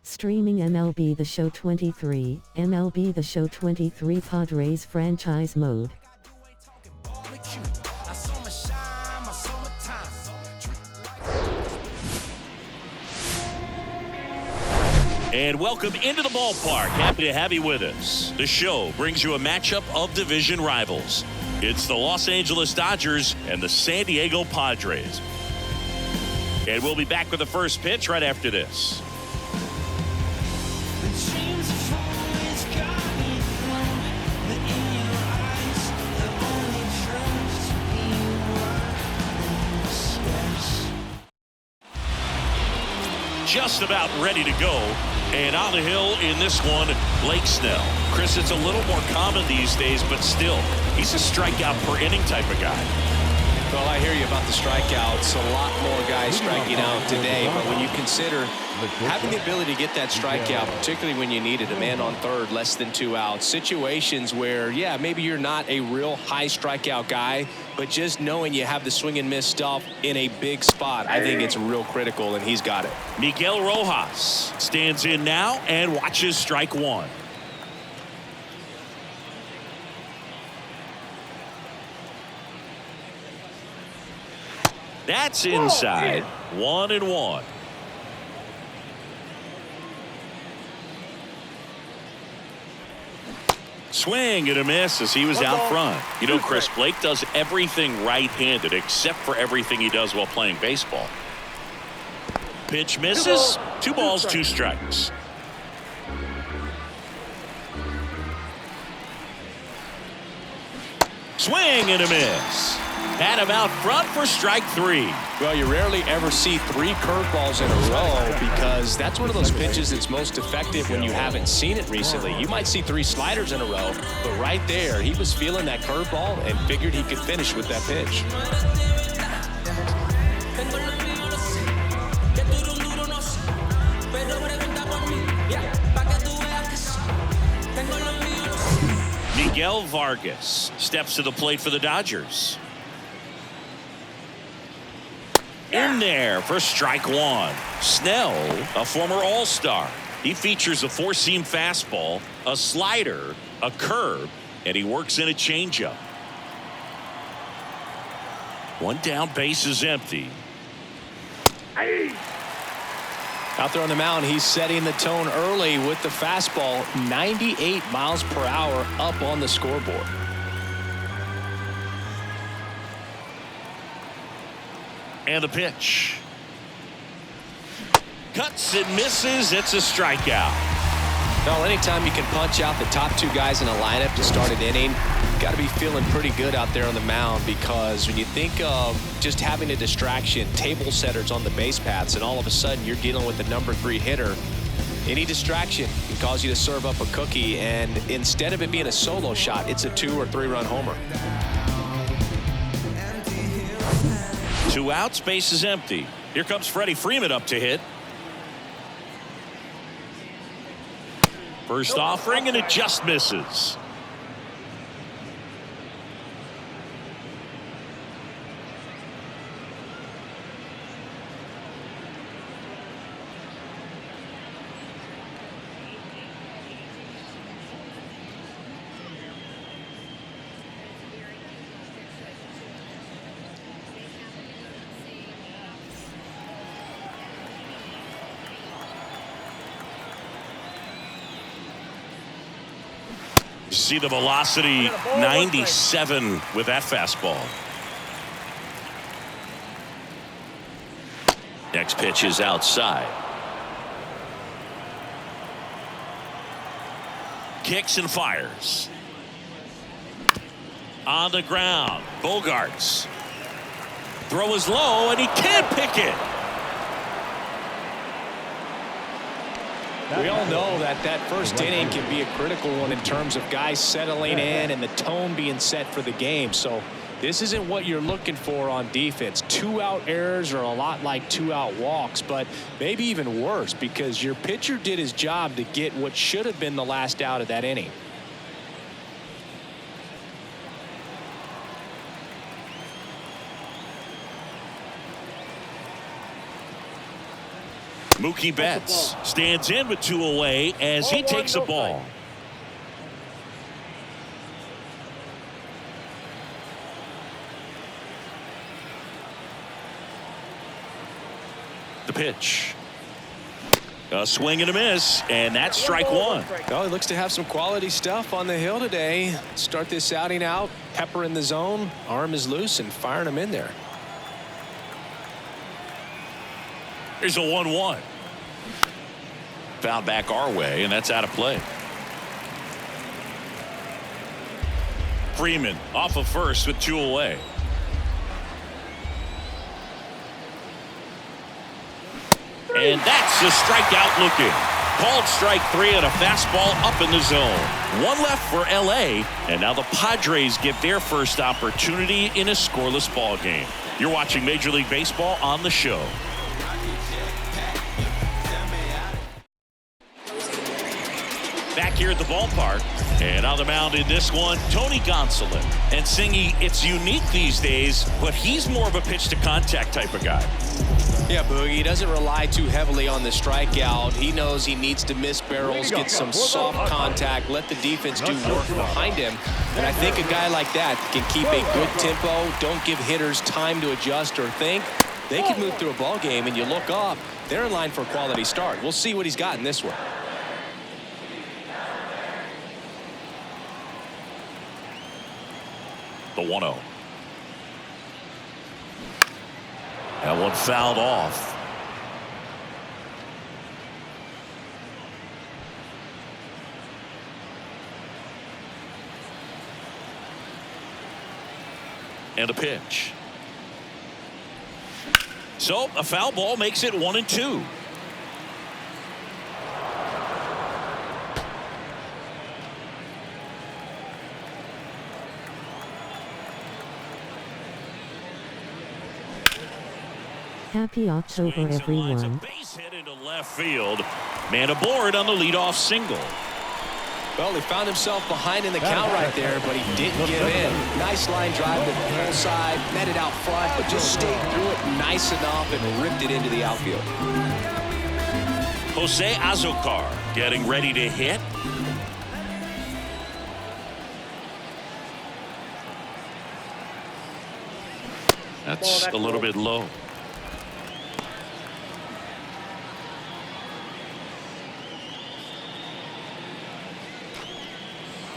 Streaming MLB The Show 23, MLB The Show 23 Padres franchise mode. And welcome into the ballpark. Happy to have you with us. The show brings you a matchup of division rivals. It's the Los Angeles Dodgers and the San Diego Padres. And we'll be back with the first pitch right after this. Just about ready to go. And on the hill in this one, Blake Snell. Chris, it's a little more common these days, but still, he's a strikeout per inning type of guy. Well, I hear you about the strikeouts. A lot more guys striking out today, but when you consider having the ability to get that strikeout, particularly when you need it, a man on third, less than 2 outs, situations where, yeah, maybe you're not a real high strikeout guy, but just knowing you have the swing and miss stuff in a big spot, I think it's real critical, and he's got it. Miguel Rojas stands in now and watches strike one. That's inside. 1-1. Swing and a miss as he was out front. You know, Chris, Blake does everything right-handed except for everything he does while playing baseball. Pitch misses. 2 balls, 2 strikes. Swing and a miss. Had him out front for strike 3. Well, you rarely ever see 3 curveballs in a row because that's one of those pitches that's most effective when you haven't seen it recently. You might see 3 sliders in a row, but right there, he was feeling that curveball and figured he could finish with that pitch. Miguel Vargas steps to the plate for the Dodgers. In there for strike 1. Snell, a former All-Star. He features a 4-seam fastball, a slider, a curve, and he works in a changeup. 1 down, base is empty. Out there on the mound, he's setting the tone early with the fastball, 98 miles per hour up on the scoreboard. And the pitch. Cuts and misses. It's a strikeout. Well, anytime you can punch out the top 2 guys in a lineup to start an inning, you've got to be feeling pretty good out there on the mound, because when you think of just having a distraction, table setters on the base paths, and all of a sudden you're dealing with the number 3 hitter, any distraction can cause you to serve up a cookie, and instead of it being a solo shot, it's a 2 or 3 run homer. 2 outs, base is empty. Here comes Freddie Freeman up to hit. First offering, and it just misses. You see the velocity, 97 with that fastball. Next pitch is outside. Kicks and fires. On the ground, Bogarts. Throw is low, and he can't pick it. We all know that that first inning can be a critical one in terms of guys settling in and the tone being set for the game. So this isn't what you're looking for on defense. 2-out errors are a lot like 2-out walks, but maybe even worse, because your pitcher did his job to get what should have been the last out of that inning. Mookie Betts stands in with 2 away as he takes a ball. The pitch. A swing and a miss, and that's strike 1. Well, he looks to have some quality stuff on the hill today. Start this outing out, pepper in the zone, arm is loose, and firing him in there. Here's a 1-1. Foul back our way, and that's out of play. Freeman off of first with 2 away. And that's a strikeout looking. Called strike 3 and a fastball up in the zone. 1 left for LA, and now the Padres get their first opportunity in a scoreless ball game. You're watching Major League Baseball on the show. Back here at the ballpark, and on the mound in this one, Tony Gonsolin. And Singy, it's unique these days, but he's more of a pitch to contact type of guy. Yeah, Boogie, he doesn't rely too heavily on the strikeout. He knows he needs to miss barrels, get some soft contact, let the defense do work behind him. And I think a guy like that can keep a good tempo, don't give hitters time to adjust or think. They can move through a ball game, and you look up, they're in line for a quality start. We'll see what he's got in this one. The 1-0. That one fouled off. And a pitch. So a foul ball makes it 1-2. Happy October, everyone. Base hit into left field. Man aboard on the leadoff single. Well, he found himself behind in the count right there, but he didn't give in. Nice line drive to the pull side, met it out front, but just stayed through it nice enough and ripped it into the outfield. Jose Azocar getting ready to hit. That's a little bit low.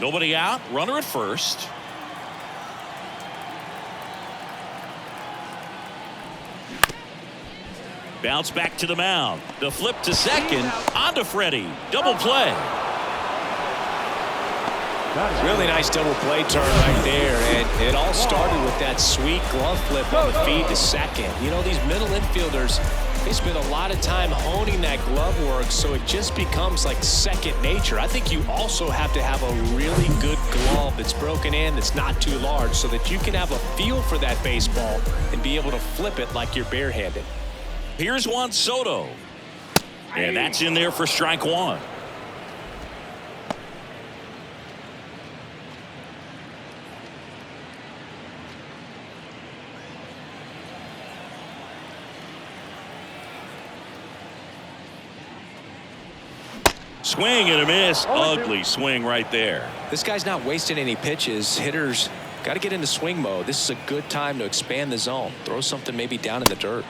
Nobody out, runner at first. Bounce back to the mound. The flip to second. On to Freddie. Double play. Really nice double play turn right there, and it all started with that sweet glove flip on the feed to second. You know, these middle infielders, they spend a lot of time honing that glove work, so it just becomes like second nature. I think you also have to have a really good glove that's broken in, that's not too large, so that you can have a feel for that baseball and be able to flip it like you're barehanded. Here's Juan Soto. And that's in there for strike 1. Swing and a miss. Ugly swing right there. This guy's not wasting any pitches. Hitters got to get into swing mode. This is a good time to expand the zone. Throw something maybe down in the dirt.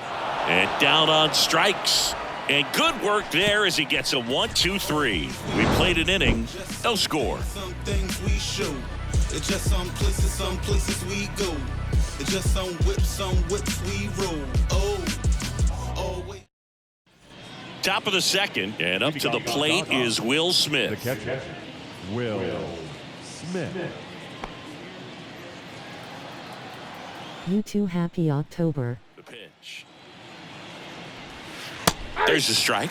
And down on strikes. And good work there as he gets a 1-2-3. We played an inning. No score. Some things we show. It's just some places we go. It's just some whips we roll. Oh, wait. Top of the second, and up to the plate is Will Smith. The catcher, Will Smith. You too, happy October. The pitch. There's the strike.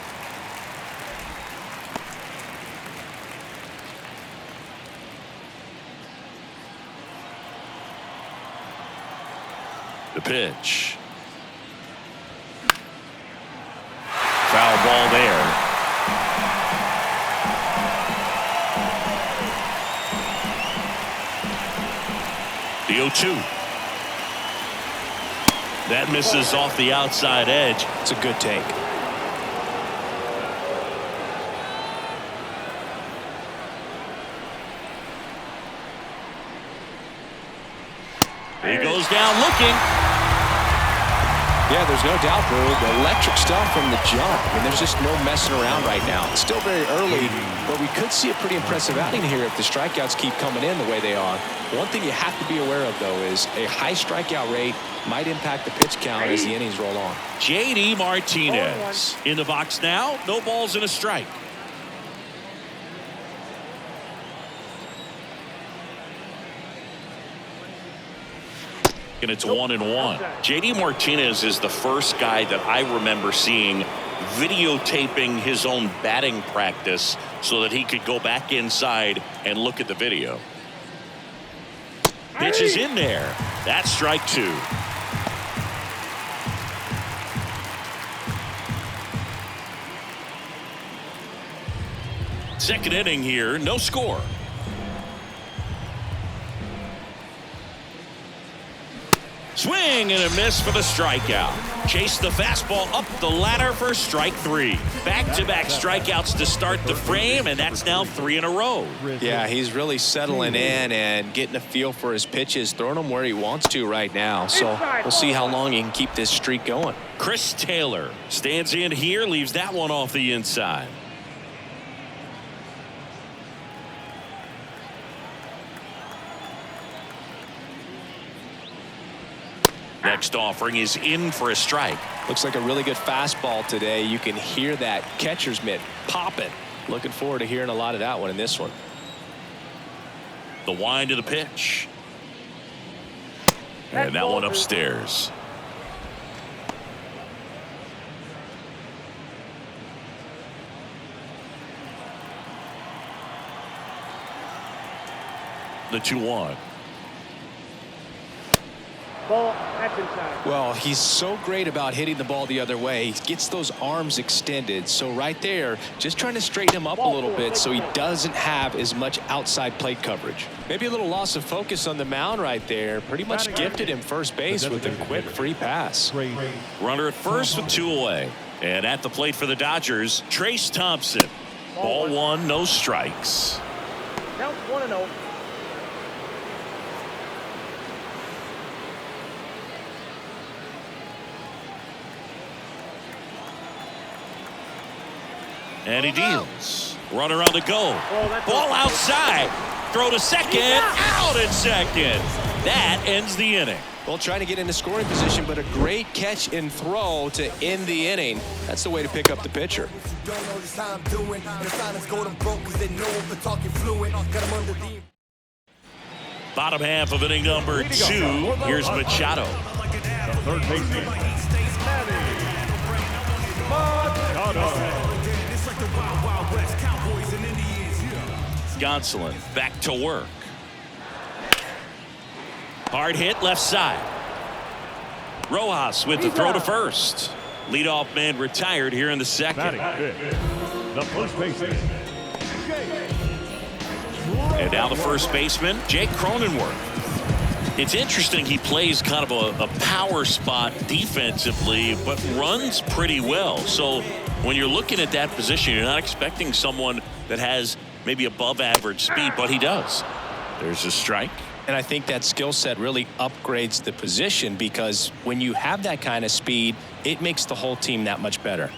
The pitch. Foul ball there. The 0-2. That misses off the outside edge. It's a good take. He goes down looking. Yeah, there's no doubt, Boo. Electric stuff from the jump. I mean, there's just no messing around right now. It's still very early, but we could see a pretty impressive outing here if the strikeouts keep coming in the way they are. One thing you have to be aware of, though, is a high strikeout rate might impact the pitch count as the innings roll on. J.D. Martinez in the box now. No balls and a strike. And it's 1-1. J.D. Martinez is the first guy that I remember seeing videotaping his own batting practice so that he could go back inside and look at the video. Pitch is in there. That's strike 2. Second inning here, no score. Swing and a miss for the strikeout. Chase the fastball up the ladder for strike 3. Back-to-back strikeouts to start the frame, and that's now 3 in a row. Yeah, he's really settling in and getting a feel for his pitches, throwing them where he wants to right now. So we'll see how long he can keep this streak going. Chris Taylor stands in here, leaves that one off the inside. Next offering is in for a strike. Looks like a really good fastball today. You can hear that catcher's mitt popping. Looking forward to hearing a lot of that one in this one. The wind of the pitch. And that one upstairs. The 2-1. Well, he's so great about hitting the ball the other way. He gets those arms extended. So right there, just trying to straighten him up a little bit so he doesn't have as much outside plate coverage. Maybe a little loss of focus on the mound right there. Pretty much gifted him first base with a quick free pass. Runner at first with 2 away. And at the plate for the Dodgers, Trace Thompson. Ball 1, no strikes. Count 1-0. And he deals. Runner on the go. Ball outside. Throw to second. Out at second. That ends the inning. Well, trying to get into scoring position, but a great catch and throw to end the inning. That's the way to pick up the pitcher. Bottom half of inning number 2. Here's Machado. The third baseman, Machado. Gonsolin back to work. Hard hit left side. Rojas with the throw to first. Leadoff man retired here in the second. Batting fifth, the first baseman, And now the first baseman, Jake Cronenworth. It's interesting, he plays kind of a power spot defensively, but runs pretty well. So when you're looking at that position, you're not expecting someone that has maybe above average speed, but he does. There's a strike. And I think that skill set really upgrades the position, because when you have that kind of speed, it makes the whole team that much better.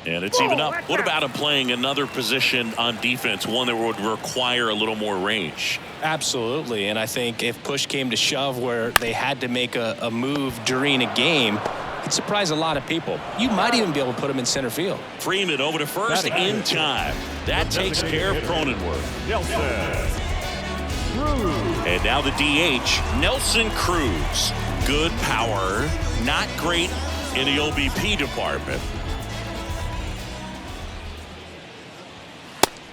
And it's even up. What about him playing another position on defense, one that would require a little more range? Absolutely. And I think if push came to shove where they had to make a move during a game, it'd surprise a lot of people. You might even be able to put him in center field. Freeman over to first in time. That takes care of Cronenworth. Nelson Cruz. And now the DH, Nelson Cruz. Good power, not great in the OBP department.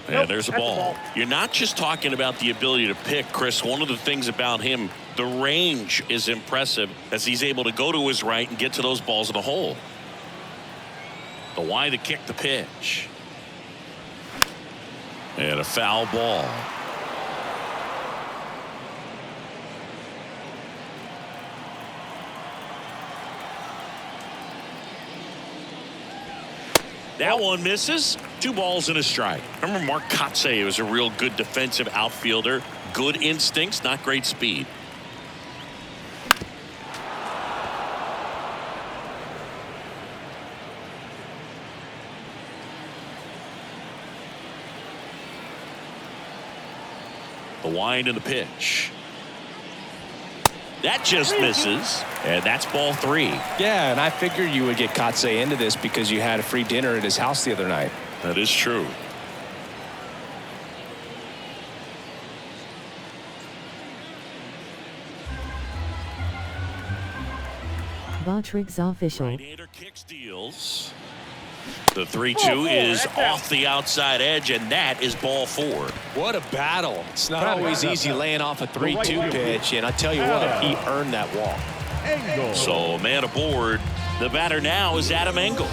And there's a ball. You're not just talking about the ability to pick, Chris. One of the things about him, the range is impressive as he's able to go to his right and get to those balls in the hole. The wide to kick the pitch. And a foul ball. That one misses. 2 balls and a strike. Remember Mark Kotsay was a real good defensive outfielder. Good instincts, not great speed. The wind and the pitch. That just misses, and that's ball 3. Yeah, and I figured you would get Kotsay into this because you had a free dinner at his house the other night. That is true. Bottrig's official. Right-hander kick steals. The 3-2 is off the outside edge, and that is ball 4. What a battle. It's not always easy laying off a 3-2 pitch, and I tell you what, he earned that walk. So man aboard. The batter now is Adam Engel.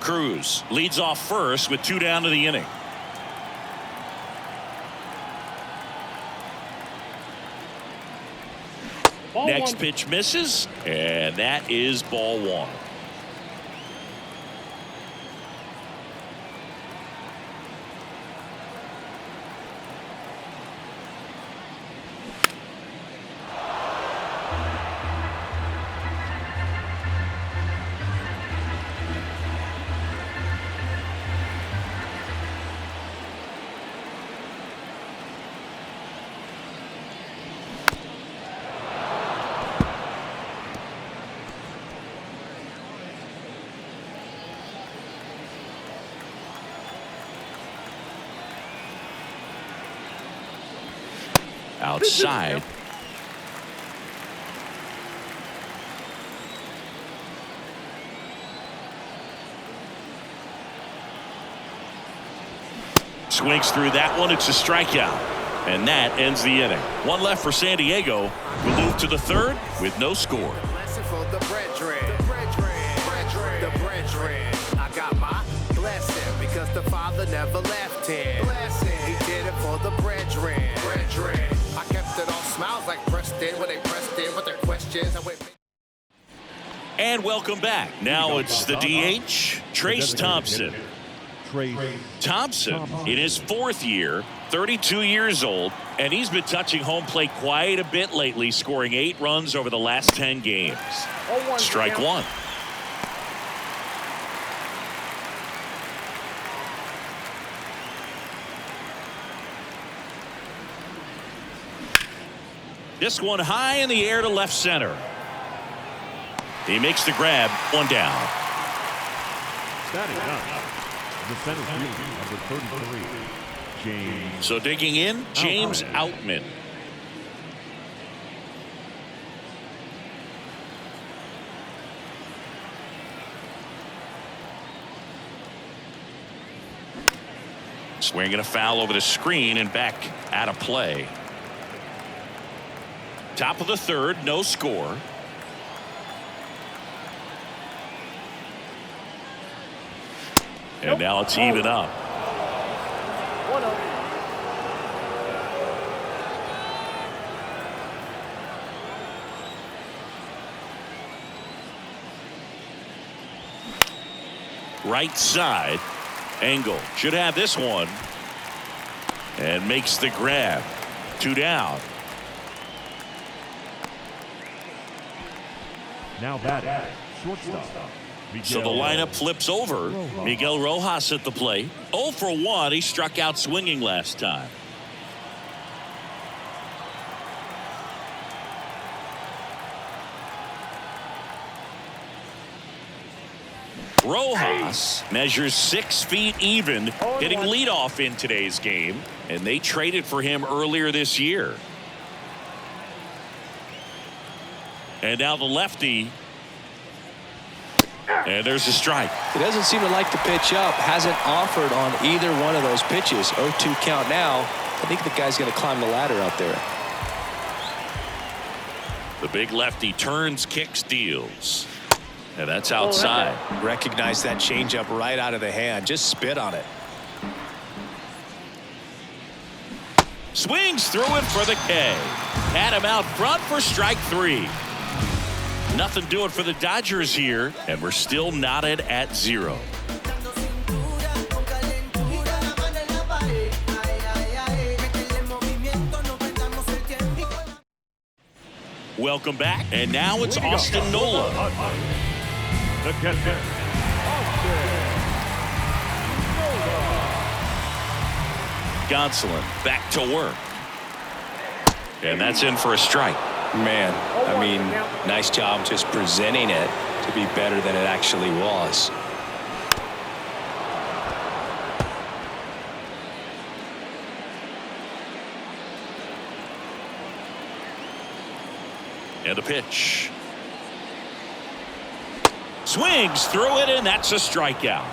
Cruz leads off first with 2 down to the inning. Next pitch misses, and that is ball 1. Outside. Swings through that one. It's a strikeout. And that ends the inning. 1 left for San Diego. We'll move to the 3rd with no score. I got my blessing because the Father never left him. He did it for the brethren. I kept it all smiles like Preston when they pressed in with their questions. And welcome back. Now it's the DH, Trace Thompson. Thompson in his 4th year, 32 years old, and he's been touching home plate quite a bit lately, scoring 8 runs over the last 10 games. Strike 1. This one high in the air to left center. He makes the grab. 1 down. Standing up, the center fielder, number 33, James. So digging in, James Outman. Swinging a foul over the screen and back out of play. Top of the 3rd, no score. And now it's even up. 1-0. Right side. Engel should have this one. And makes the grab. 2 down. Now batting, shortstop. So the lineup flips over. Miguel Rojas at the plate. 0 for 1. He struck out swinging last time. Rojas measures 6 feet even, hitting leadoff in today's game, and they traded for him earlier this year. And now the lefty. And there's a strike. He doesn't seem to like the pitch up. Hasn't offered on either one of those pitches. 0-2 count now. I think the guy's going to climb the ladder out there. The big lefty turns, kicks, deals. And that's outside. Recognize that changeup right out of the hand. Just spit on it. Swings through it for the K. Had him out front for strike 3. Nothing doing for the Dodgers here, and we're still knotted at 0. Welcome back, and now it's Austin Nola. The catcher, Gonsolin back to work. And that's in for a strike. Man, I mean, nice job just presenting it to be better than it actually was. And a pitch. Swings through it, and that's a strikeout.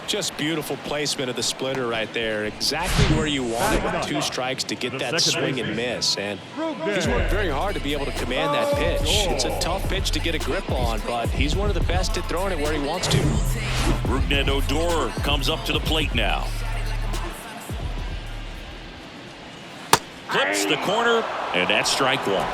Just beautiful placement of the splitter right there. Exactly where you want it with 2 strikes to get that swing and miss. And he's worked very hard to be able to command that pitch. It's a tough pitch to get a grip on, but he's one of the best at throwing it where he wants to. Rougned Odor comes up to the plate now. Clips the corner, and that's strike 1.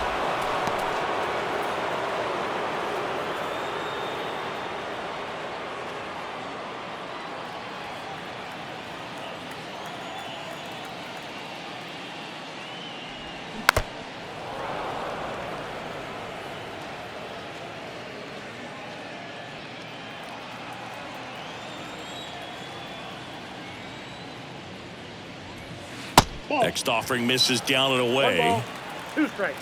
Next offering misses down and away. 1 ball, 2 strikes.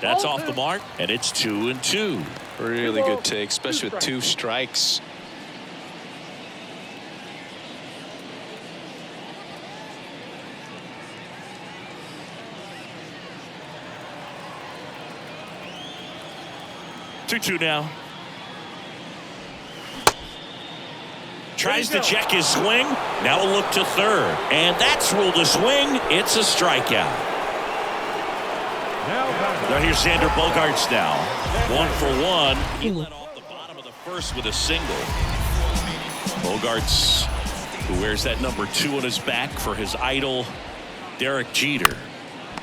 That's off the mark, and it's 2-2. Really good take, especially with 2 strikes. Two now. Tries to check his swing. Now a look to third. And that's ruled a swing. It's a strikeout. Now here's Xander Bogaerts now. 1 for 1. He led off the bottom of the first with a single. Bogaerts, who wears that number 2 on his back for his idol, Derek Jeter.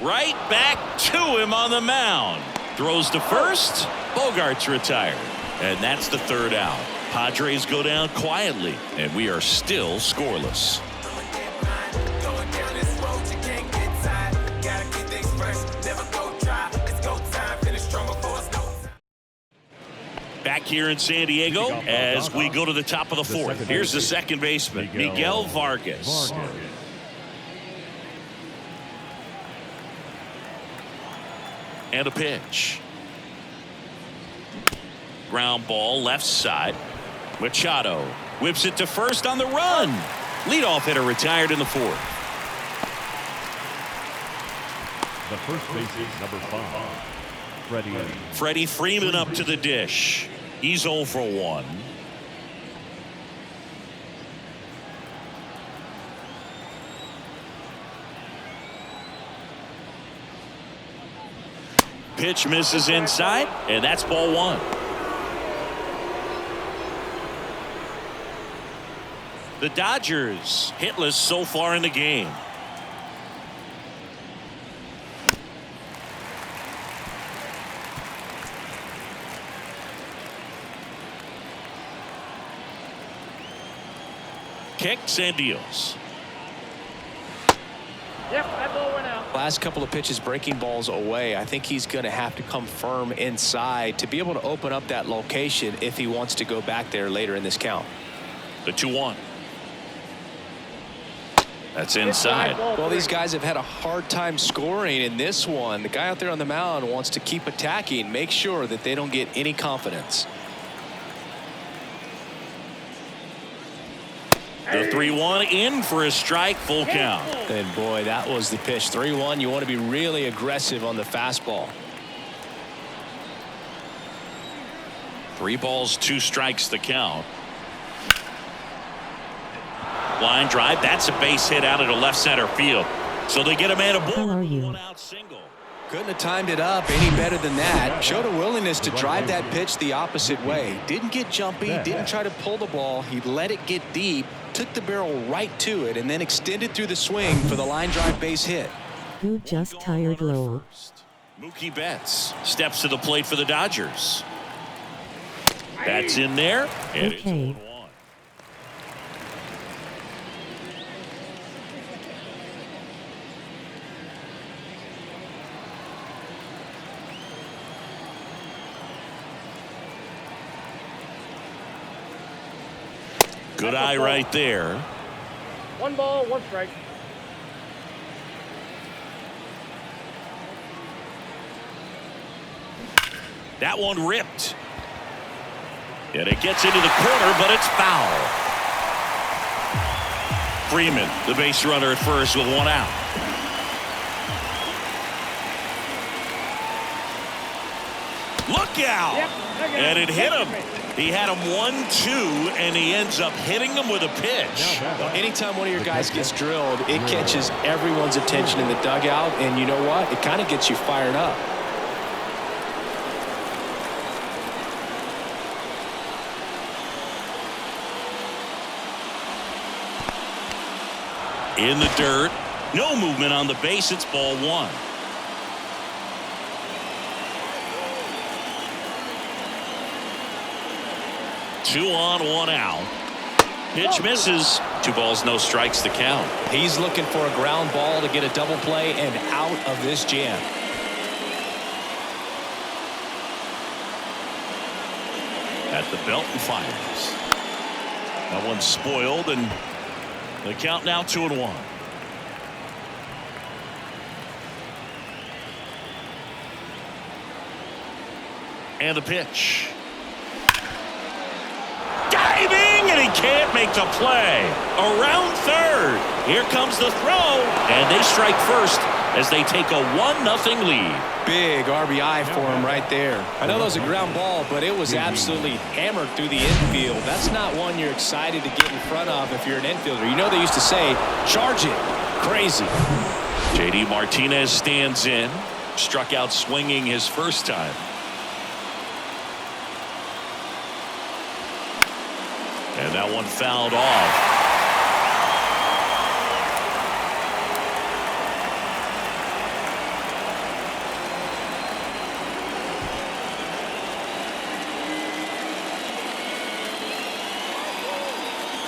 Right back to him on the mound. Throws to first. Bogaerts retired. And that's the 3rd out. Padres go down quietly, and we are still scoreless. Back here in San Diego as we go to the top of the 4th. Here's the second baseman, Miguel Vargas. And a pitch. Ground ball left side. Machado whips it to first on the run. Leadoff hitter retired in the 4th. The first baseman, number 5, Freddie Freeman up to the dish. He's 0 for 1. Pitch misses inside, and that's ball 1. The Dodgers hitless so far in the game. Kicks and deals. Yep, that ball went out. Last couple of pitches breaking balls away. I think he's going to have to come firm inside to be able to open up that location if he wants to go back there later in this count. The 2-1. That's inside. Well, these guys have had a hard time scoring in this one. The guy out there on the mound wants to keep attacking, make sure that they don't get any confidence. The 3-1 in for a strike, full count. And boy, that was the pitch. 3-1. You want to be really aggressive on the fastball. 3 balls, 2 strikes the count. Line drive. That's a base hit out into left center field. So they get a man aboard. How are you? One out single. Couldn't have timed it up any better than that. Showed a willingness to drive that pitch the opposite way. Didn't get jumpy, didn't try to pull the ball. He let it get deep, took the barrel right to it, and then extended through the swing for the line drive base hit. Who just tired Lowell? Mookie Betts steps to the plate for the Dodgers. That's in there. And Okay. it's 0-1. Good eye right there. 1 ball, 1 strike. That one ripped. And it gets into the corner, but it's foul. Freeman, the base runner at first with 1 out. Look out! Yep, And it hit him. He had him 1-2, and he ends up hitting him with a pitch. Anytime one of your guys gets drilled, it catches everyone's attention in the dugout, and you know what? It kind of gets you fired up. In the dirt. No movement on the base. It's ball 1. Two on, 1 out. Pitch misses. 2 balls, no strikes to count. He's looking for a ground ball to get a double play and out of this jam. At the belt and fires. That one's spoiled, and the count now 2-1. And the pitch. Diving, and he can't make the play. Around third. Here comes the throw, and they strike first as they take a 1-0 lead. Big RBI for him right there. I know that was a ground ball, but it was absolutely hammered through the infield. That's not one you're excited to get in front of if you're an infielder. You know they used to say, charge it. Crazy. JD Martinez stands in. Struck out swinging his first time. And that one fouled off.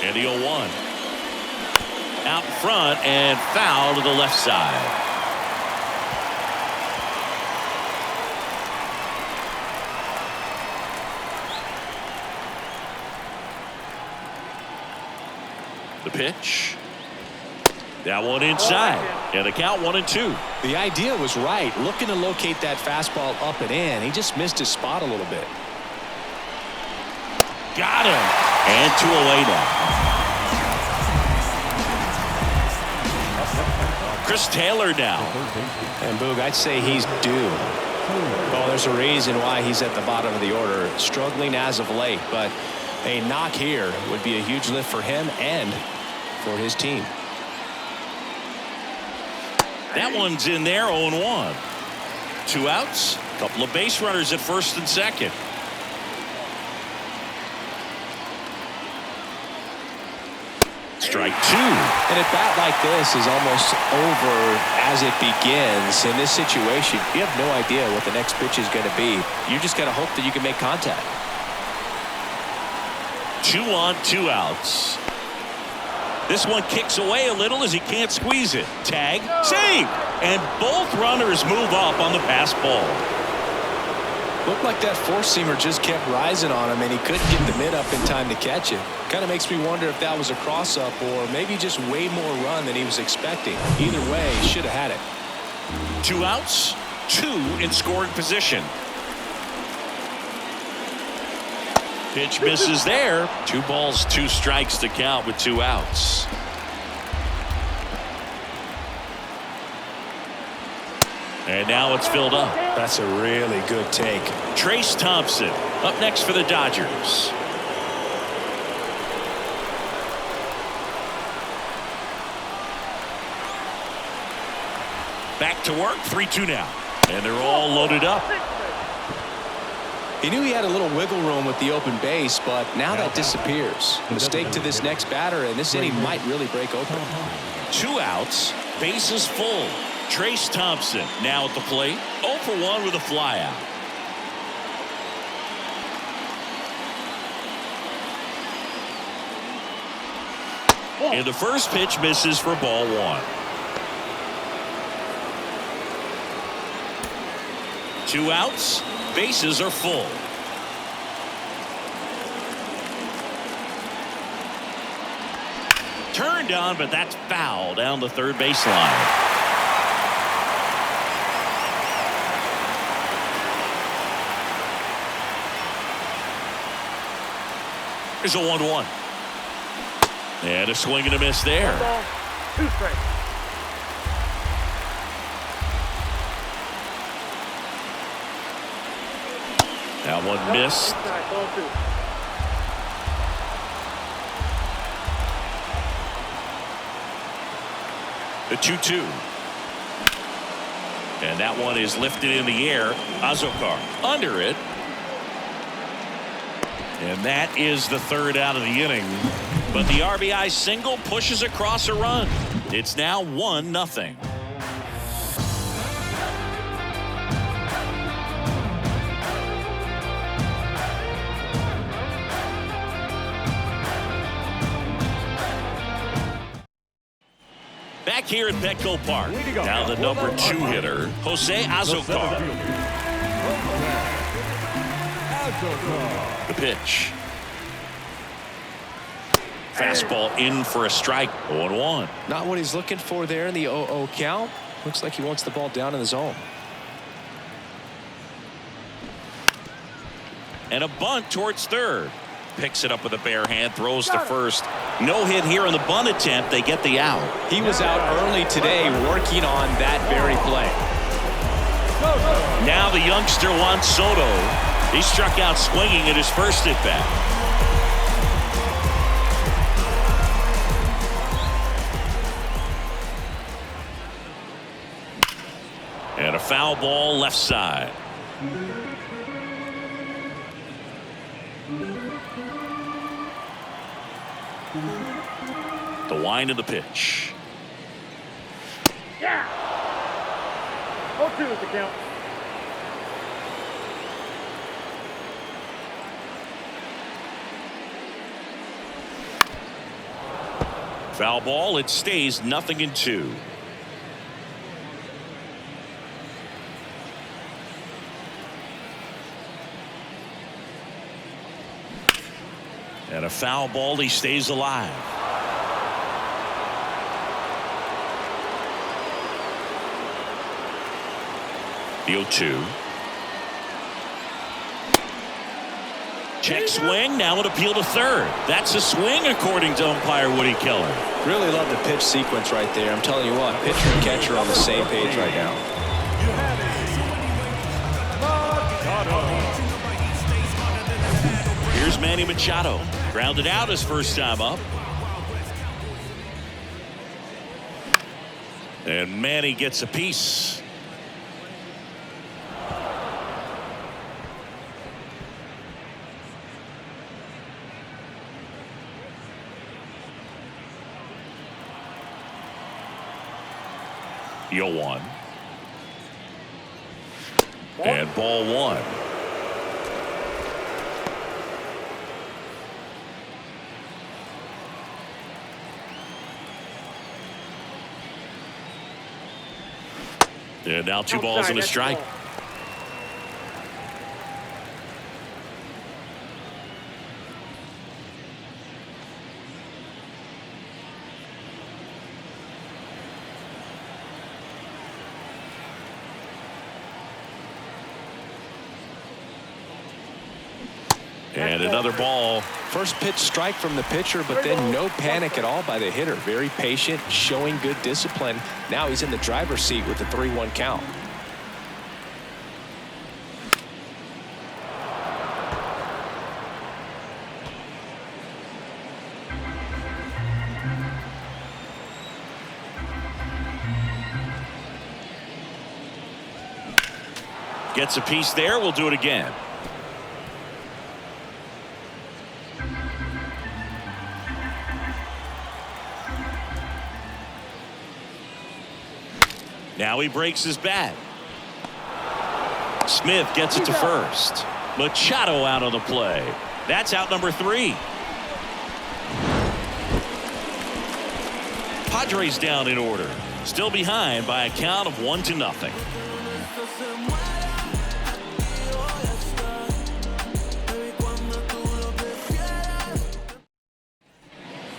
And the 0-1. Out front and foul to the left side. The pitch. That one inside. And the count 1-2. The idea was right. Looking to locate that fastball up and in. He just missed his spot a little bit. Got him. And 2 away now. Chris Taylor now. And Boog, I'd say he's due. Well, there's a reason why he's at the bottom of the order. Struggling as of late, but a knock here would be a huge lift for him and for his team. That one's in there, 0-1. 2 outs. Couple of base runners at first and second. Strike 2. And a bat like this is almost over as it begins. In this situation, you have no idea what the next pitch is going to be. You just got to hope that you can make contact. 2 on, 2 outs. This one kicks away a little as he can't squeeze it. Tag, save, and both runners move up on the pass ball. Looked like that four-seamer just kept rising on him, and he couldn't get the mid up in time to catch it. Kind of makes me wonder if that was a cross-up or maybe just way more run than he was expecting. Either way, he should have had it. 2 outs, 2 in scoring position. Pitch misses there. 2 balls, 2 strikes to count with 2 outs. And now it's filled up. That's a really good take. Trace Thompson up next for the Dodgers. Back to work. 3-2 now. And they're all loaded up. He knew he had a little wiggle room with the open base, but now that disappears. Mistake to this next batter, and this inning might really break open. 2 outs. Bases full. Trace Thompson now at the plate. 0 for 1 with a fly out. And the first pitch misses for ball 1. 2 outs. Bases are full. Turned on, but that's foul down the third baseline. Here's a 1-1. And a swing and a miss there. 1 ball, 2 strikes. That one missed. Ball 2. The 2-2. And that one is lifted in the air. Azokar under it. And that is the third out of the inning. But the RBI single pushes across a run. It's now 1-0. Back here at Petco Park. Now the number 2 hitter, Jose Azokar. The pitch. Fastball in for a strike. 0-1. Not what he's looking for there in the 0-0 count. Looks like he wants the ball down in the zone. And a bunt towards third. Picks it up with a bare hand, throws to first. No hit here on the bunt attempt. They get the out. He was out early today working on that very play. Now the youngster Juan Soto. He struck out swinging at his first at bat. And a foul ball left side. The wind of the pitch. Yeah. 0-2 is the count. Foul ball. It stays 0-2. And a foul ball. He stays alive. The 0-2. Check swing. Now an appeal to third. That's a swing according to umpire Woody Keller. Really love the pitch sequence right there. I'm telling you what, pitcher and catcher on the same page right now. Here's Manny Machado. Grounded out his first time up. And Manny gets a piece. The 0-1. And ball 1. And now 2 balls and a strike. And another ball. First pitch strike from the pitcher, but then no panic at all by the hitter. Very patient, showing good discipline. Now he's in the driver's seat with the 3-1 count. Gets a piece there. We'll do it again. Now he breaks his bat. Smith gets it to first. Machado out on the play. That's out number 3. Padres down in order. Still behind by a count of 1-0.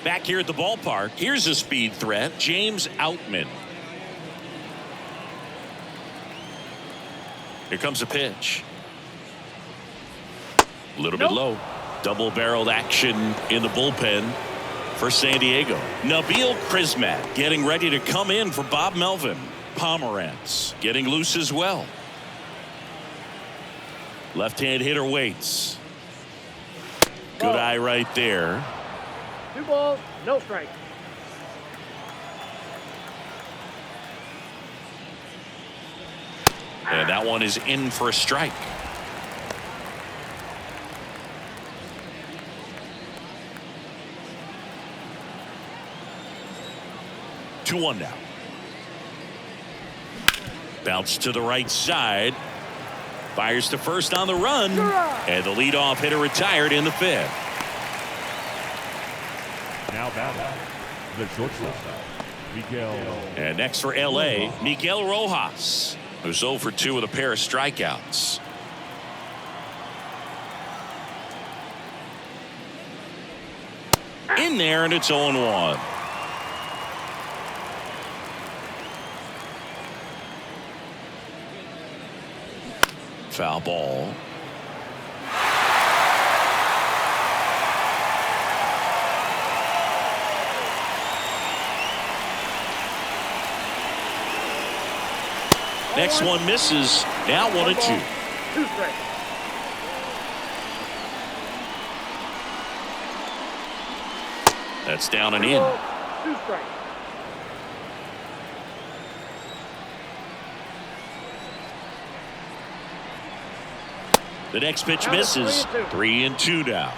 Back here at the ballpark, here's a speed threat, James Outman. Here comes a pitch. A little bit low. Double-barreled action in the bullpen for San Diego. Nabil Crismatt getting ready to come in for Bob Melvin. Pomerantz getting loose as well. Left-hand hitter waits. Good eye right there. 2 balls, no strike. And that one is in for a strike. Two one now. Bounce to the right side. Fires to first on the run. And the leadoff hitter retired in the 5th. Now batting, the shortstop, Miguel. And next for L.A., Miguel Rojas, who's 0 for 2 with a pair of strikeouts. In there, and it's 0-1. Foul ball. Next one misses. Now 1-2. 2 strikes. That's down and in. 2 strikes. The next pitch misses. 3-2 now.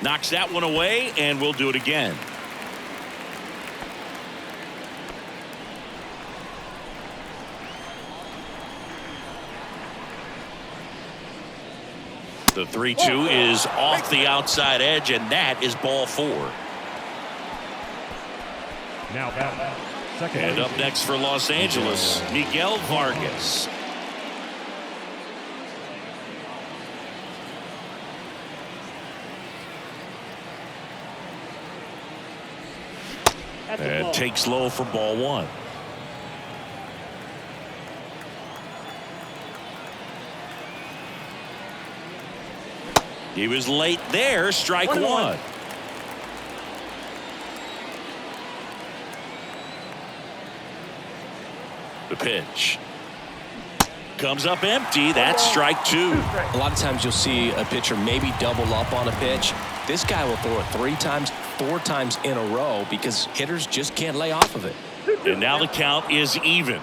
Knocks that one away, and we'll do it again. The 3-2 is off the outside edge, and that is ball 4. Now batting, second. And up next for Los Angeles, Miguel Vargas. And takes low for ball 1. He was late there. Strike 1. The pitch comes up empty. That's strike 2. A lot of times you'll see a pitcher maybe double up on a pitch. This guy will throw it 3 times, 4 times in a row because hitters just can't lay off of it. And now the count is even.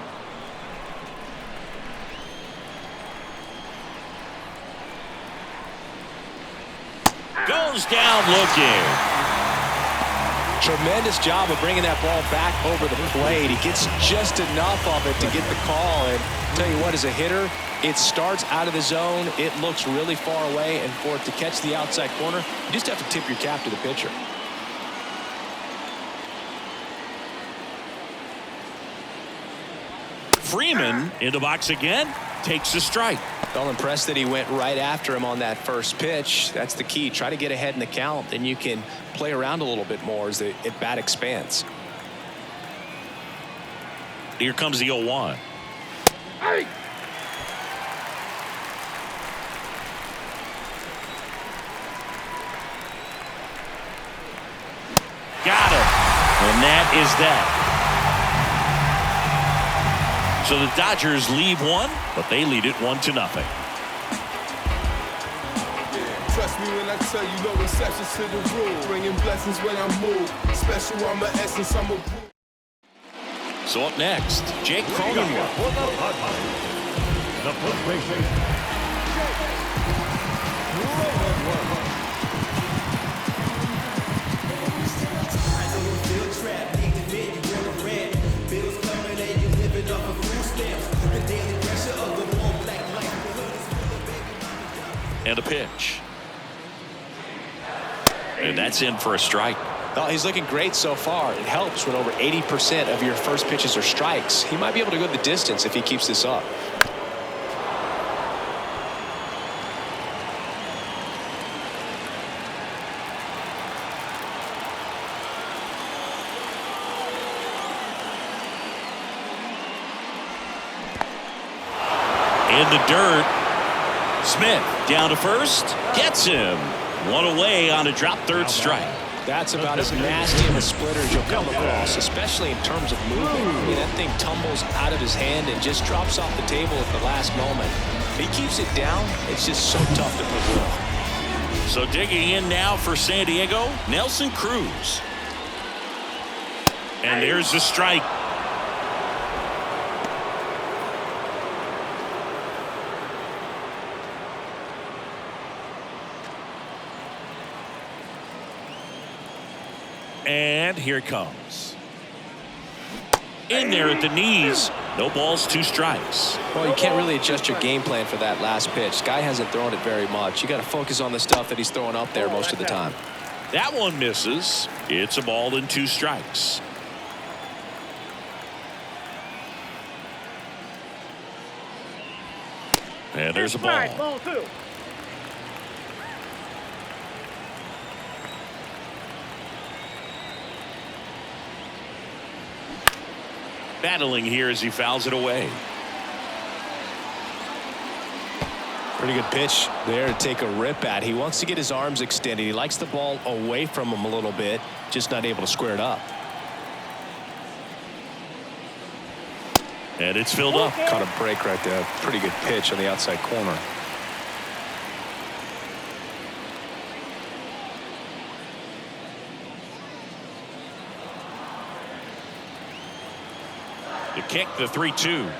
Goes down looking. Tremendous job of bringing that ball back over the plate. He gets just enough of it to get the call. And tell you what, as a hitter, it starts out of the zone. It looks really far away, and for it to catch the outside corner, you just have to tip your cap to the pitcher. Freeman in the box again, takes a strike. Well, impressed that he went right after him on that first pitch. That's the key. Try to get ahead in the count, then you can play around a little bit more as the at-bat expands. Here comes the 0-1. Hey! Got it. And that is that. So the Dodgers leave one, but they lead it 1-0. Trust Trust me when I tell you, no exceptions to the rule. Bringing blessings when I move. Special, I'm an essence, I'm a proof. So up next, Jake Cronenworth. The first baseman. And a pitch. And that's in for a strike. Oh, he's looking great so far. It helps when over 80% of your first pitches are strikes. He might be able to go the distance if he keeps this up. In the dirt. Smith down to first. Gets him. One away on a drop third strike. That's about as nasty of a splitter as you'll come across, especially in terms of movement. I mean, that thing tumbles out of his hand and just drops off the table at the last moment. If he keeps it down, it's just so tough to put through. So digging in now for San Diego, Nelson Cruz. And there's the strike. And here it comes. In there at the knees. No balls, 2 strikes. Well, you can't really adjust your game plan for that last pitch. Guy hasn't thrown it very much. You got to focus on the stuff that he's throwing up there most of the time. That one misses. It's a ball and 2 strikes. And there's a ball. Ball 2. Battling here as he fouls it away. Pretty good pitch there to take a rip at. He wants to get his arms extended. He likes the ball away from him a little bit, just not able to square it up. And it's filled up. Caught a break right there. Pretty good pitch on the outside corner. The kick, the 3-2.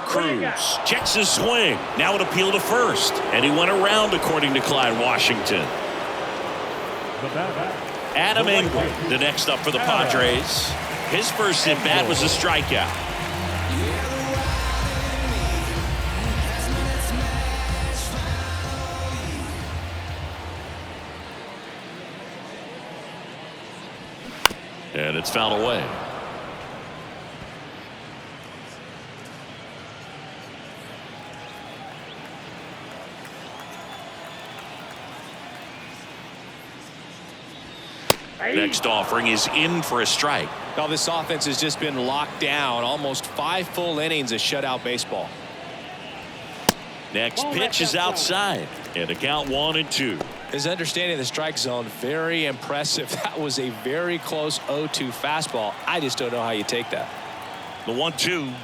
Cruz checks his swing. Now an appeal to first. And he went around, according to Clyde Washington. Adam Engel, the next up for the Padres. His first at bat was a strikeout. And it's fouled away. Next offering is in for a strike. Now this offense has just been locked down. Almost 5 full innings of shutout baseball. Next pitch is outside. And a count 1-2. His understanding of the strike zone, very impressive. That was a very close 0-2 fastball. I just don't know how you take that. The 1-2.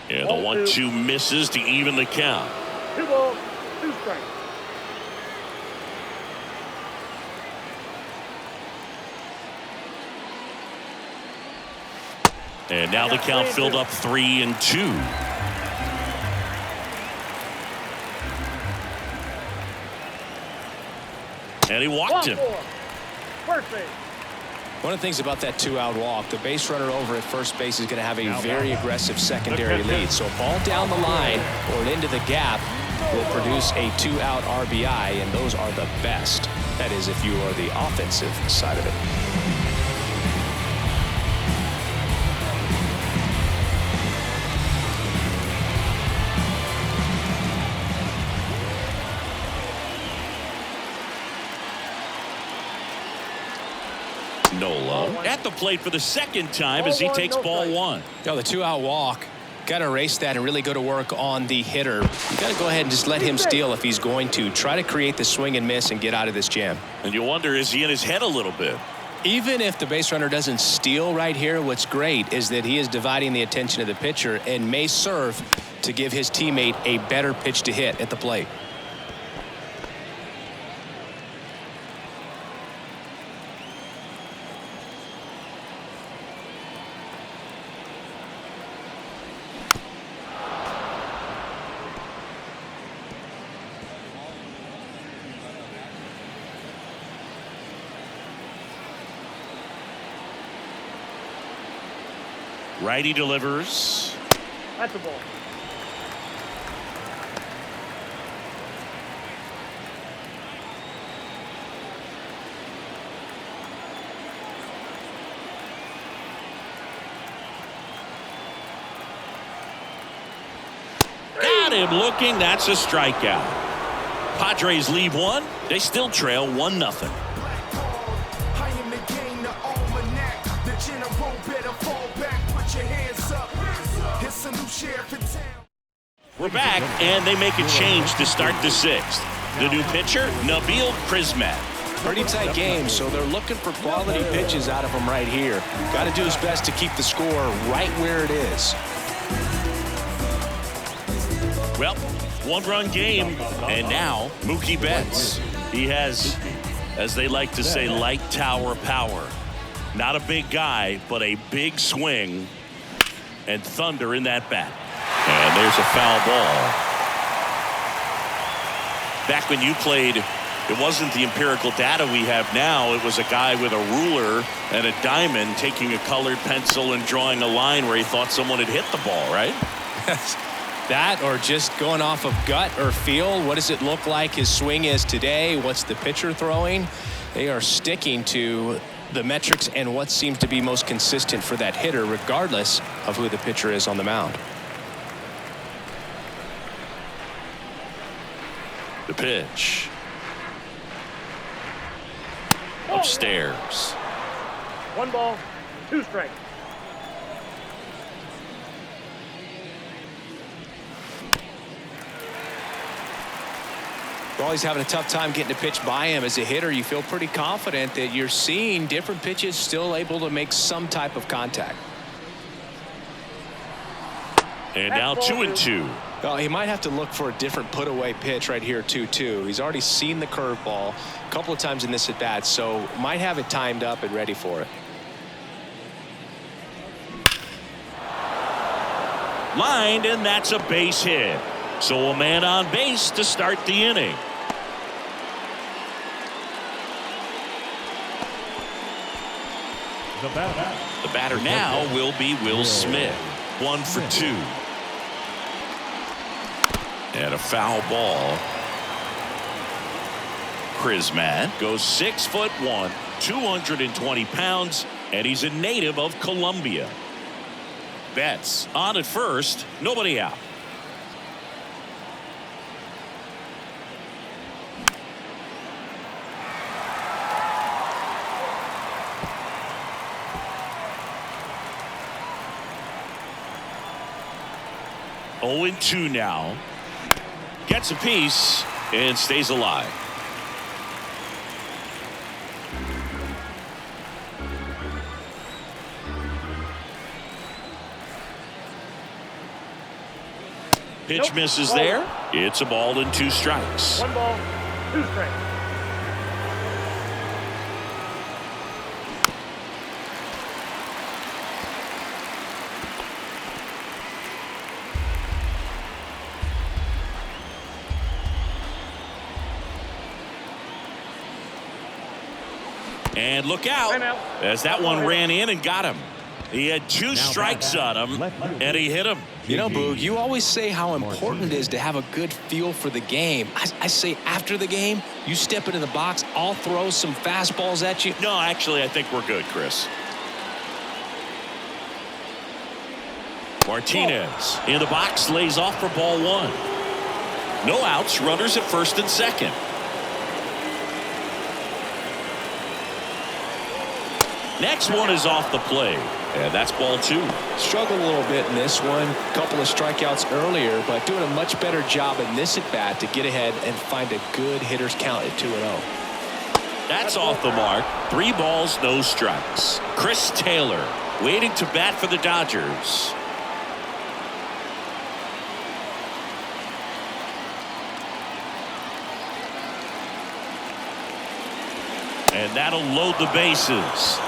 And the 1-2 misses to even the count. 2 balls, 2 strikes. And now the count filled up 3-2. And he walked him. First base. One of the things about that 2-out walk, the base runner over at first base is going to have a very aggressive secondary lead. So a ball down the line or into the gap will produce a 2-out RBI, and those are the best. That is, if you are the offensive side of it. Nola at the plate for the second time as he takes ball 1. Now the 2-out walk, got to erase that and really go to work on the hitter. You got to go ahead and just let him steal if he's going to. Try to create the swing and miss and get out of this jam. And you wonder, is he in his head a little bit? Even if the base runner doesn't steal right here, what's great is that he is dividing the attention of the pitcher and may serve to give his teammate a better pitch to hit at the plate. Righty delivers. That's a ball. Got him looking. That's a strikeout. Padres leave one. They still trail 1-0. We're back, and they make a change to start the 6th. The new pitcher, Nabil Krismat. Pretty tight game, so they're looking for quality pitches out of him right here. Got to do his best to keep the score right where it is. Well, 1-run game, and now Mookie Betts. He has, as they like to say, light tower power. Not a big guy, but a big swing and thunder in that bat. And there's a foul ball. Back when you played, it wasn't the empirical data we have now. It was a guy with a ruler and a diamond taking a colored pencil and drawing a line where he thought someone had hit the ball, right? That or just going off of gut or feel. What does it look like his swing is today? What's the pitcher throwing? They are sticking to the metrics and what seems to be most consistent for that hitter, regardless of who the pitcher is on the mound. The pitch. Upstairs. 1 ball, 2 strikes. Well, he's having a tough time getting a pitch by him. As a hitter, you feel pretty confident that you're seeing different pitches still able to make some type of contact. And now 2-2. Well, he might have to look for a different put-away pitch right here, 2-2. He's already seen the curveball a couple of times in this at-bat, so might have it timed up and ready for it. Lined, and that's a base hit. So a man on base to start the inning. The batter now will be Will Smith. 1 for 2. And a foul ball. Krismat goes 6'1", 220 pounds, and he's a native of Colombia. Betts on at first, nobody out. Oh, 2 now. Gets a piece and stays alive. Pitch misses there. It's a ball and 2 strikes. 1 ball, 2 strikes. And look out as that one ran in and got him. He had 2 strikes on him, and he hit him. You know, Boog, you always say how important it is to have a good feel for the game. I say after the game, you step into the box, I'll throw some fastballs at you. No, actually, I think we're good, Chris. Martinez in the box, lays off for ball 1. No outs, runners at first and second. Next one is off the plate, and that's ball 2. Struggled a little bit in this one. Couple of strikeouts earlier, but doing a much better job in this at bat to get ahead and find a good hitter's count at 2-0. That's off the mark. 3 balls, no strikes. Chris Taylor waiting to bat for the Dodgers. And that'll load the bases.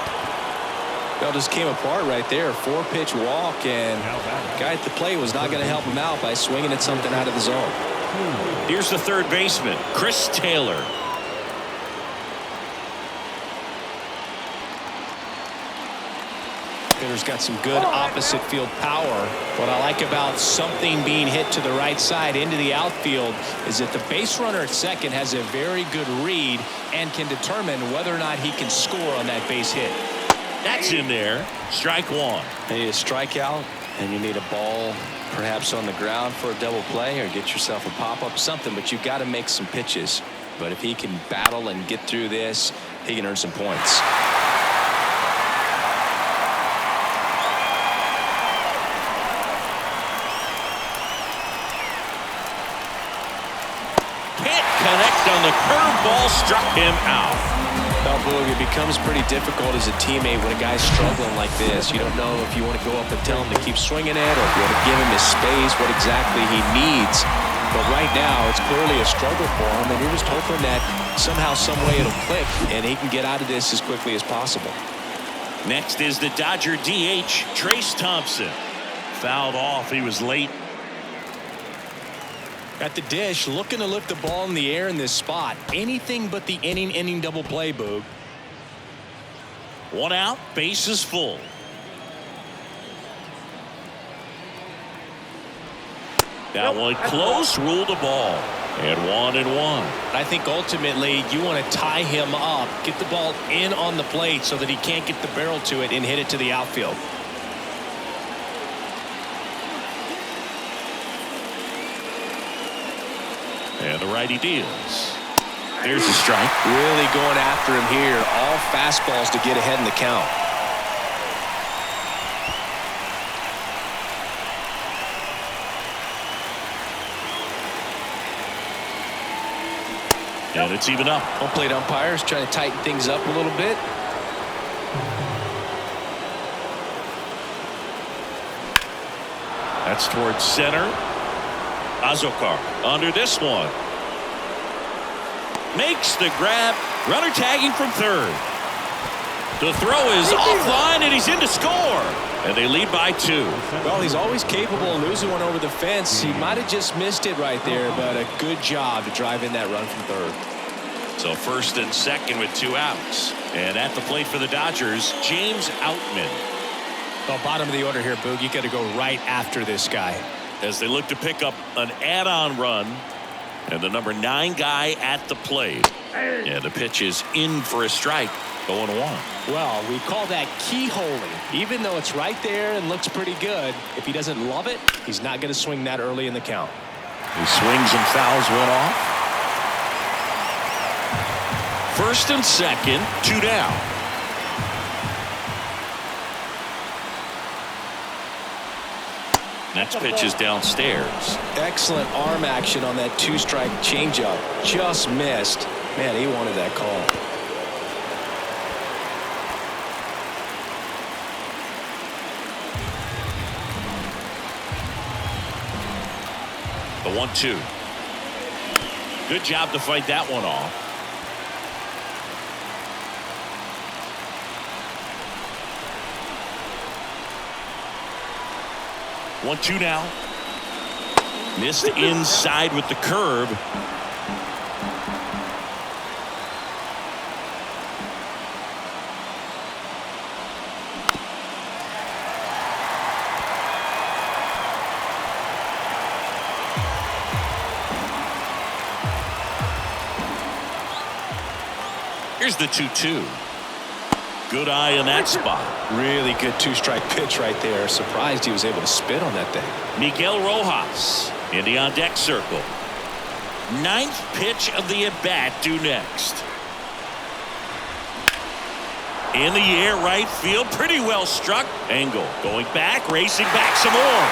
Well, just came apart right there. 4-pitch walk, and the guy at the plate was not going to help him out by swinging at something out of the zone. Here's the third baseman, Chris Taylor. Hitter's got some good opposite field power. What I like about something being hit to the right side into the outfield is that the base runner at second has a very good read and can determine whether or not he can score on that base hit. That's in there. Strike 1. You need a strikeout, and you need a ball perhaps on the ground for a double play, or get yourself a pop-up, something, but you've got to make some pitches. But if he can battle and get through this, he can earn some points. Can't connect on the curveball, struck him out. Well, Boog, it becomes pretty difficult as a teammate when a guy's struggling like this. You don't know if you want to go up and tell him to keep swinging it, or if you want to give him his space, what exactly he needs. But right now, it's clearly a struggle for him, and you're just hoping that somehow, some way it'll click, and he can get out of this as quickly as possible. Next is the Dodger DH, Trace Thompson. Fouled off. He was late. At the dish, looking to lift the ball in the air in this spot. Anything but the inning double play, Boog. 1 out, bases full. That one close, ruled the ball. And 1-1. I think ultimately you want to tie him up, get the ball in on the plate so that he can't get the barrel to it and hit it to the outfield. And the righty deals. There's a strike. Really going after him here. All fastballs to get ahead in the count. And it's even up. Home plate umpires trying to tighten things up a little bit. That's towards center. Azokar under this one. Makes the grab. Runner tagging from third. The throw is offline, and he's in to score. And they lead by 2. Well, he's always capable of losing one over the fence. He might have just missed it right there, but a good job to drive in that run from third. So first and second with 2 outs. And at the plate for the Dodgers, James Outman. Well, bottom of the order here, Boog. You got to go right after this guy. As they look to pick up an add-on run. And the number 9 guy at the plate. And the pitch is in for a strike. 0-1. Well, we call that keyholing. Even though it's right there and looks pretty good, if he doesn't love it, he's not going to swing that early in the count. He swings and fouls one off. First and second, 2 down. Next pitch is downstairs. Excellent arm action on that 2-strike changeup. Just missed. Man, he wanted that call. The 1-2. Good job to fight that one off. One, 2 now. Missed inside with the curve. Here's the 2-2. Good eye in that spot. Really good 2-strike pitch right there. Surprised he was able to spit on that thing. Miguel Rojas in the on-deck circle. 9th pitch of the at-bat due next. In the air, right field, pretty well struck. Engel going back, racing back some more.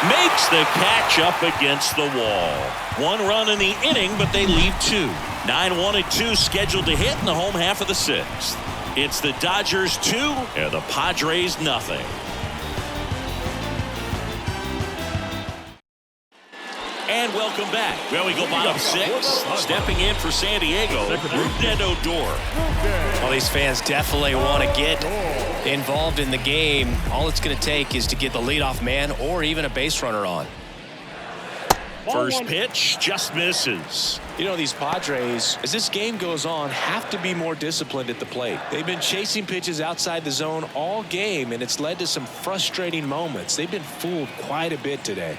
Makes the catch up against the wall. 1 run in the inning, but they leave 2. 9-1-2 scheduled to hit in the home half of the 6th. It's the Dodgers 2 and the Padres nothing. And welcome back. Well, we go bottom 6. Stepping in for San Diego, Rougned Odor. Well, these fans definitely want to get involved in the game. All it's going to take is to get the leadoff man or even a base runner on. First pitch just misses. You know, these Padres, as this game goes on, have to be more disciplined at the plate. They've been chasing pitches outside the zone all game, and it's led to some frustrating moments. They've been fooled quite a bit today.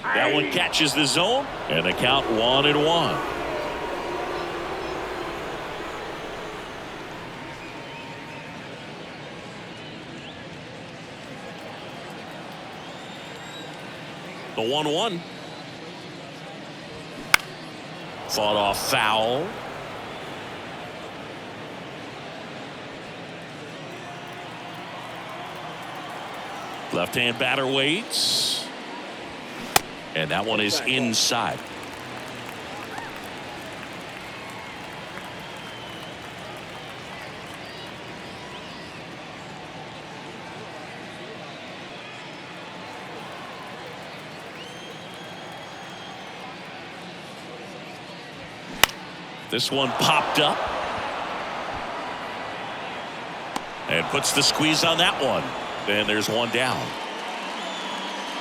That one catches the zone, and the count 1-1. The 1-1. Fought off foul. Left-hand batter waits. And that one is inside. This one popped up. And puts the squeeze on that one. Then there's one down.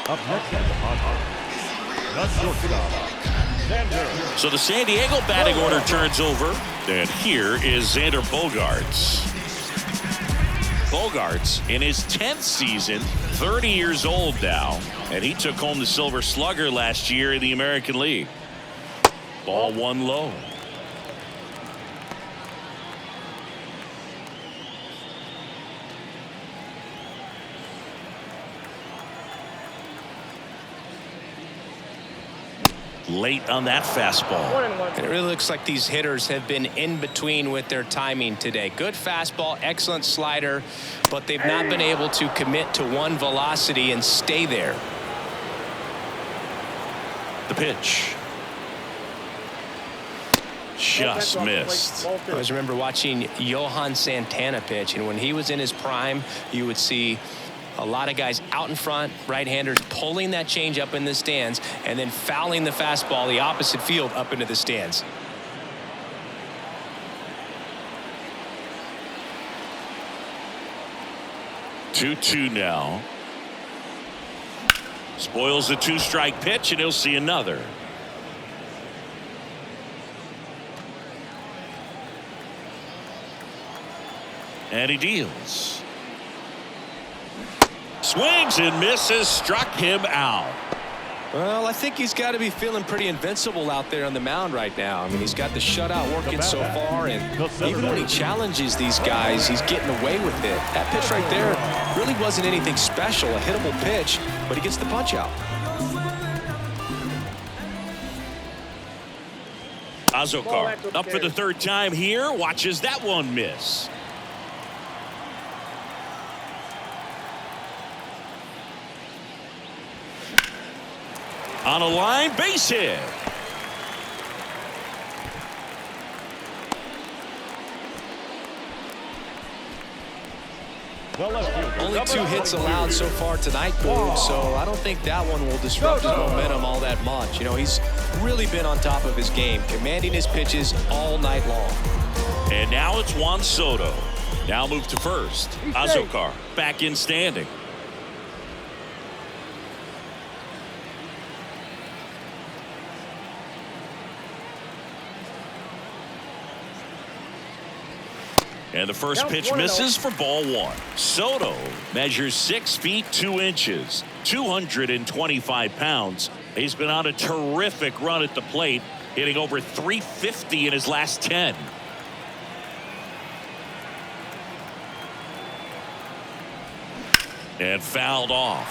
Up next at the Padres, the shortstop, Xander. So the San Diego batting order turns over. And here is Xander Bogaerts. Bogaerts in his 10th season, 30 years old now. And he took home the Silver Slugger last year in the American League. Ball 1 low. Late on that fastball. And it really looks like these hitters have been in between with their timing today. Good fastball, excellent slider, but they've not been able to commit to one velocity and stay there. The pitch. Just missed. I always remember watching Johan Santana pitch, and when he was in his prime, you would see a lot of guys out in front, right-handers pulling that change up in the stands and then fouling the fastball the opposite field up into the stands. Two now. Spoils the 2-strike pitch, and he'll see another. And he deals. Swings and misses, struck him out. Well, I think he's got to be feeling pretty invincible out there on the mound right now. I mean, he's got the shutout working so far, and even when he challenges these guys, he's getting away with it. That pitch right there really wasn't anything special, a hittable pitch, but he gets the punch out. Azokar up for the 3rd time here, watches that one miss. On a line, base hit. Only 2 hits allowed so far tonight, Boog, so I don't think that one will disrupt his momentum all that much. You know, he's really been on top of his game, commanding his pitches all night long. And now it's Juan Soto. Now move to first. Azokar back in standing. And the first pitch misses for ball 1. Soto measures 6 feet 2 inches, 225 pounds. He's been on a terrific run at the plate, hitting over 350 in his last 10. And fouled off.